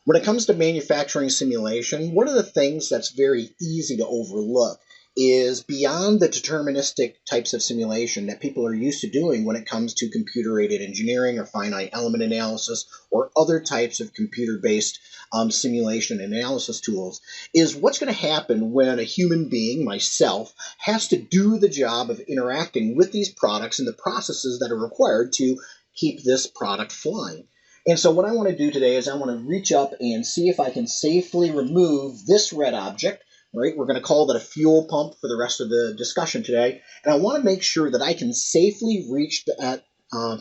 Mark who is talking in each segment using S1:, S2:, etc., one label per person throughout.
S1: When it comes to manufacturing simulation, one of the things that's very easy to overlook is beyond the deterministic types of simulation that people are used to doing when it comes to computer-aided engineering or finite element analysis or other types of computer-based simulation and analysis tools, is what's going to happen when a human being, myself, has to do the job of interacting with these products and the processes that are required to keep this product flying. And so what I want to do today is I want to reach up and see if I can safely remove this red object. Right, we're going to call that a fuel pump for the rest of the discussion today. And I want to make sure that I can safely reach that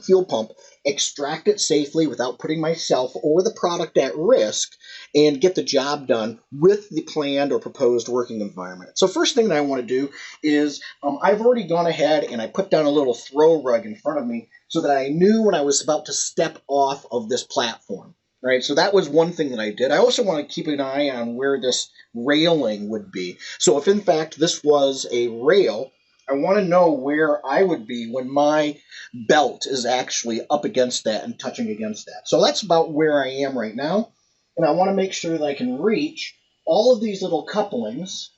S1: fuel pump, extract it safely without putting myself or the product at risk, and get the job done with the planned or proposed working environment. So first thing that I want to do is I've already gone ahead and I put down a little throw rug in front of me so that I knew when I was about to step off of this platform. Right, so that was one thing that I did. I also want to keep an eye on where this railing would be. So if in fact this was a rail, I want to know where I would be when my belt is actually up against that and touching against that. So that's about where I am right now. And I want to make sure that I can reach all of these little couplings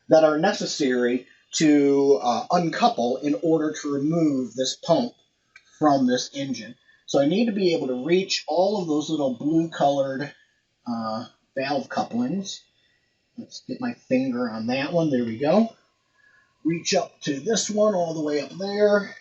S1: that are necessary to uncouple in order to remove this pump from this engine. So I need to be able to reach all of those little blue-colored valve couplings. Let's get my finger on that one. There we go. Reach up to this one all the way up there.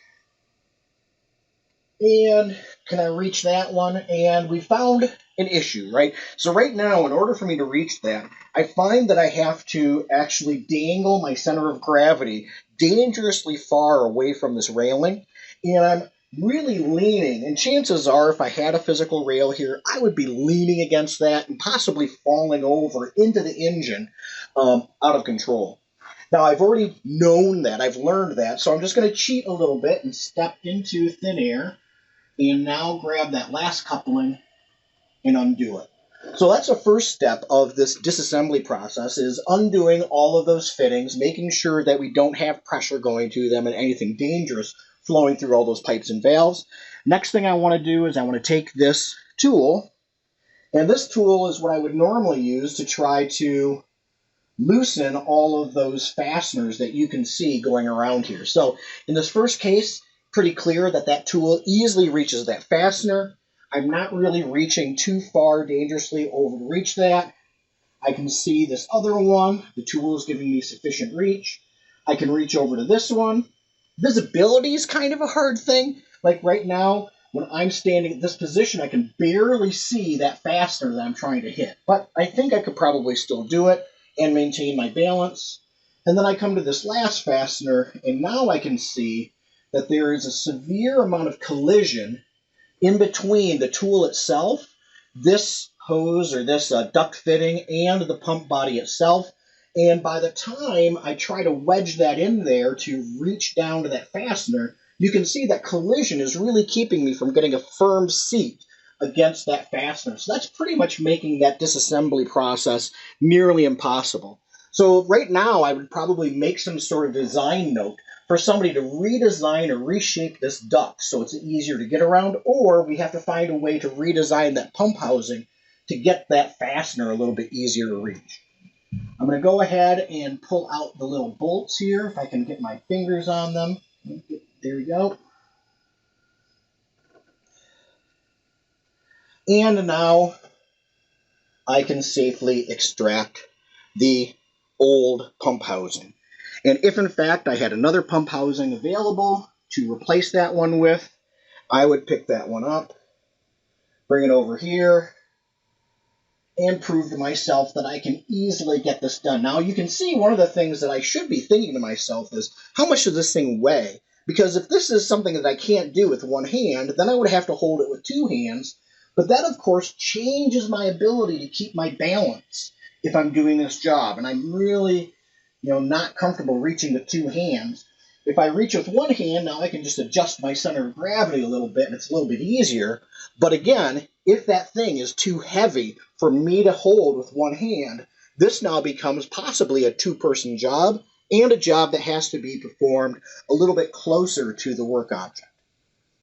S1: And can I reach that one? And we found an issue, right? So right now, in order for me to reach that, I find that I have to actually dangle my center of gravity dangerously far away from this railing. And I'm really leaning, and chances are if I had a physical rail here, I would be leaning against that and possibly falling over into the engine out of control. Now, I've already known that, I've learned that, so I'm just going to cheat a little bit and step into thin air and now grab that last coupling and undo it. So that's the first step of this disassembly process, is undoing all of those fittings, making sure that we don't have pressure going to them and anything dangerous flowing through all those pipes and valves. Next thing I want to do is I want to take this tool, and this tool is what I would normally use to try to loosen all of those fasteners that you can see going around here. So in this first case, pretty clear that that tool easily reaches that fastener. I'm not really reaching too far dangerously over to reach that. I can see this other one. The tool is giving me sufficient reach. I can reach over to this one. Visibility is kind of a hard thing. Like right now, when I'm standing at this position, I can barely see that fastener that I'm trying to hit. But I think I could probably still do it and maintain my balance. And then I come to this last fastener, and now I can see that there is a severe amount of collision in between the tool itself, this hose or this duct fitting, and the pump body itself. And by the time I try to wedge that in there to reach down to that fastener, you can see that collision is really keeping me from getting a firm seat against that fastener. So that's pretty much making that disassembly process nearly impossible. So right now, I would probably make some sort of design note for somebody to redesign or reshape this duct so it's easier to get around, or we have to find a way to redesign that pump housing to get that fastener a little bit easier to reach. I'm going to go ahead and pull out the little bolts here, if I can get my fingers on them. There we go. And now I can safely extract the old pump housing. And if in fact I had another pump housing available to replace that one with, I would pick that one up, bring it over here, and prove to myself that I can easily get this done. Now you can see one of the things that I should be thinking to myself is, how much does this thing weigh? Because if this is something that I can't do with one hand, then I would have to hold it with two hands. But that, of course, changes my ability to keep my balance if I'm doing this job. And I'm really, not comfortable reaching with two hands. If I reach with one hand, now I can just adjust my center of gravity a little bit, and it's a little bit easier. But again, if that thing is too heavy for me to hold with one hand, this now becomes possibly a two-person job, and a job that has to be performed a little bit closer to the work object.